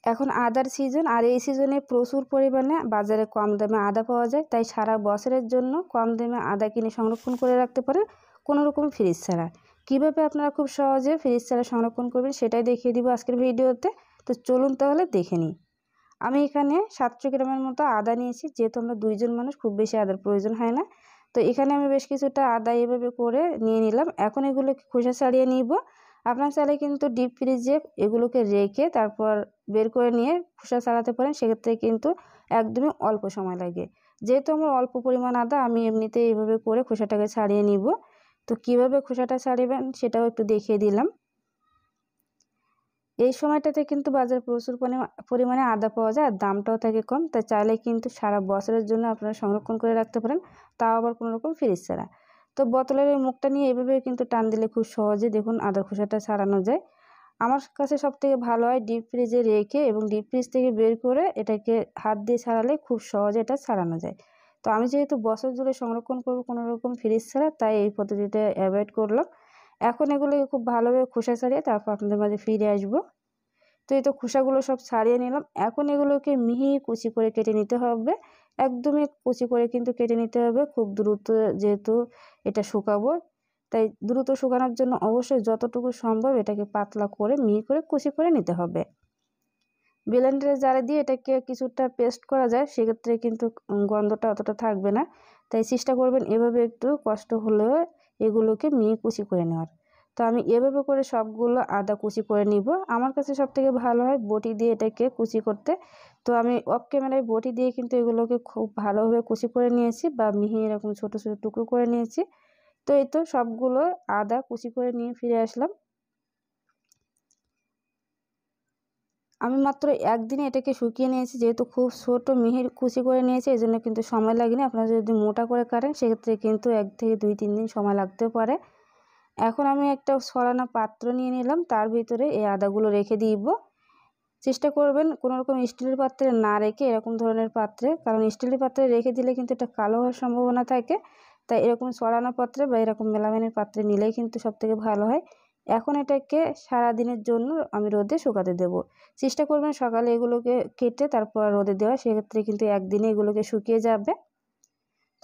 এখন আদার সিজন, আর এই সিজনে প্রচুর পরিমাণে বাজারে কম দামে আদা পাওয়া যায়, তাই সারা বছরের জন্য কম দামে আদা কিনে সংরক্ষণ করে রাখতে পারেন কোনো রকম ফ্রিজ ছাড়া। কীভাবে আপনারা খুব সহজে ফ্রিজ ছাড়া সংরক্ষণ করবেন সেটাই দেখিয়ে দিব আজকের ভিডিওতে। তো চলুন তাহলে দেখে নিই। আমি এখানে 700 গ্রামের মতো আদা নিয়েছি, যেহেতু আমরা 2 জন মানুষ, খুব বেশি আদার প্রয়োজন হয় না। তো এখানে আমি বেশ কিছুটা আদা এভাবে করে নিয়ে নিলাম। এখন এগুলোকে খোসা ছাড়িয়ে নিব। আপনার চাইলে কিন্তু ডিপ ফ্রিজে এগুলোকে রেখে তারপর বের করে নিয়ে খোসা ছাড়াতে পারেন, সেক্ষেত্রে কিন্তু একদমই অল্প সময় লাগে। যেহেতু আমার অল্প পরিমাণ আদা, আমি এমনিতেই এইভাবে করে খোসাটাকে ছাড়িয়ে নিব। তো কিভাবে খোসাটা ছাড়িবেন সেটাও একটু দেখিয়ে দিলাম। এই সময়টাতে কিন্তু বাজারে প্রচুর পরিমাণে আদা পাওয়া যায়, আর দামটাও থাকে কম, তাই চাইলে কিন্তু সারা বছরের জন্য আপনারা সংরক্ষণ করে রাখতে পারেন, তাও আবার কোনো রকম ফ্রিজ ছাড়া। তো বোতলের এই মুখটা নিয়ে এভাবে কিন্তু টান দিলে খুব সহজে দেখুন আদার খোসাটা ছাড়ানো যায়। আমার কাছে সবথেকে ভালো হয় ডিপ ফ্রিজে রেখে এবং ডিপ ফ্রিজ থেকে বের করে এটাকে হাত দিয়ে ছাড়ালে খুব সহজে এটা ছাড়ানো যায়। তো আমি যেহেতু বছর জুড়ে সংরক্ষণ করব কোনো রকম ফ্রিজ ছাড়া, তাই এই পদ্ধতিটা অ্যাভয়েড করলাম। এখন এগুলোকে খুব ভালোভাবে খোসা ছাড়িয়ে তারপর আপনাদের মাঝে ফিরে আসবো। তো এই তো খোসাগুলো সব ছাড়িয়ে নিলাম। এখন এগুলোকে মিহি কুচি করে কেটে নিতে হবে, একদমই কুচি করে কিন্তু কেটে নিতে হবে খুব দ্রুত, যেহেতু এটা শুকাবো। তাই দ্রুত শুকানোর জন্য অবশ্যই যতটুকু সম্ভব এটাকে পাতলা করে মিহি করে কুচি করে নিতে হবে। ব্লেন্ডারের জারে দিয়ে এটাকে কিছুটা পেস্ট করা যায়, সেক্ষেত্রে কিন্তু গন্ধটা অতটা থাকবে না। তাই চেষ্টা করবেন এভাবে একটু কষ্ট হলেও এগুলোকে মিহি কুচি করে নেওয়ার। তো আমি এভাবে করে সবগুলো আদা কুচি করে নিব। আমার কাছে সবথেকে ভালো হয় বটি দিয়ে এটাকে কুচি করতে। তো আমি অফ ক্যামেরায় বটি দিয়ে কিন্তু এগুলোকে খুব ভালোভাবে কুচি করে নিয়েছি, বা মিহি এরকম ছোট ছোট টুকরো করে নিয়েছি। তো এই তো সবগুলো আদা কুচি করে নিয়ে ফিরে আসলাম। আমি মাত্র একদিনে এটাকে শুকিয়ে নিয়েছি, যেহেতু খুব ছোট মিহি কুচি করে নিয়েছি, এই জন্য কিন্তু সময় লাগেনি। আপনারা যদি মোটা করে কাটেন সেক্ষেত্রে কিন্তু 1 থেকে 2-3 দিন সময় লাগতেও পারে। এখন আমি একটা ছড়ানো পাত্র নিয়ে নিলাম, তার ভিতরে এই আদাগুলো রেখে দিব। চেষ্টা করবেন কোনো রকম স্টিলের পাত্রে না রেখে এরকম ধরনের পাত্রে, কারণ স্টিলের পাত্রে রেখে দিলে কিন্তু এটা কালো হওয়ার সম্ভাবনা থাকে। তাই এরকম ছড়ানো পাত্রে বা এরকম মেলামাইনের পাত্রে নিলেই কিন্তু সবথেকে ভালো হয়। এখন এটাকে সারাদিনের জন্য আমি রোদে শুকাতে দেব। চেষ্টা করবেন সকালে এগুলোকে কেটে তারপর রোদে দেওয়া, সেক্ষেত্রে কিন্তু একদিনে এগুলোকে শুকিয়ে যাবে।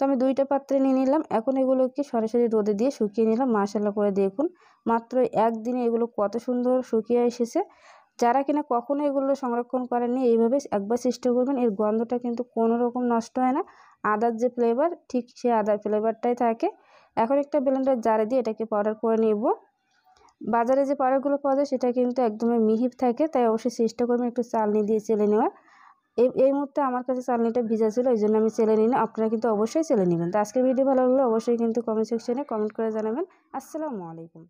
তো আমি 2টা পাত্রে নিয়ে নিলাম। এখন এগুলোকে সরাসরি রোদে দিয়ে শুকিয়ে নিলাম। মাশাআল্লাহ করে দেখুন মাত্র একদিনে এগুলো কত সুন্দর শুকিয়ে এসেছে। যারা কিনা কখনো এগুলো সংরক্ষণ করেননি, এইভাবে একবার চেষ্টা করবেন। এর গন্ধটা কিন্তু কোনো রকম নষ্ট হয় না। আদার যে ফ্লেভার, ঠিক সেই আদার ফ্লেভারটাই থাকে। এখন একটা ব্লেন্ডার জারে দিয়ে এটাকে পাউডার করে নেব। বাজারে যে পাউডারগুলো পাওয়া যায় সেটা কিন্তু একদমই মিহি থাকে, তাই অবশ্যই চেষ্টা করবেন একটু চালনি দিয়ে চেলে নেওয়ার। এই মুহূর্তে আমার কাছে চালনিটা ভিজা ছিল, এই জন্য আমি চেলে নিই না। আপনারা কিন্তু অবশ্যই চেলে নেবেন। তো আজকের ভিডিও ভালো লাগলে অবশ্যই কিন্তু কমেন্ট সেকশনে কমেন্ট করে জানাবেন। আসসালামু আলাইকুম।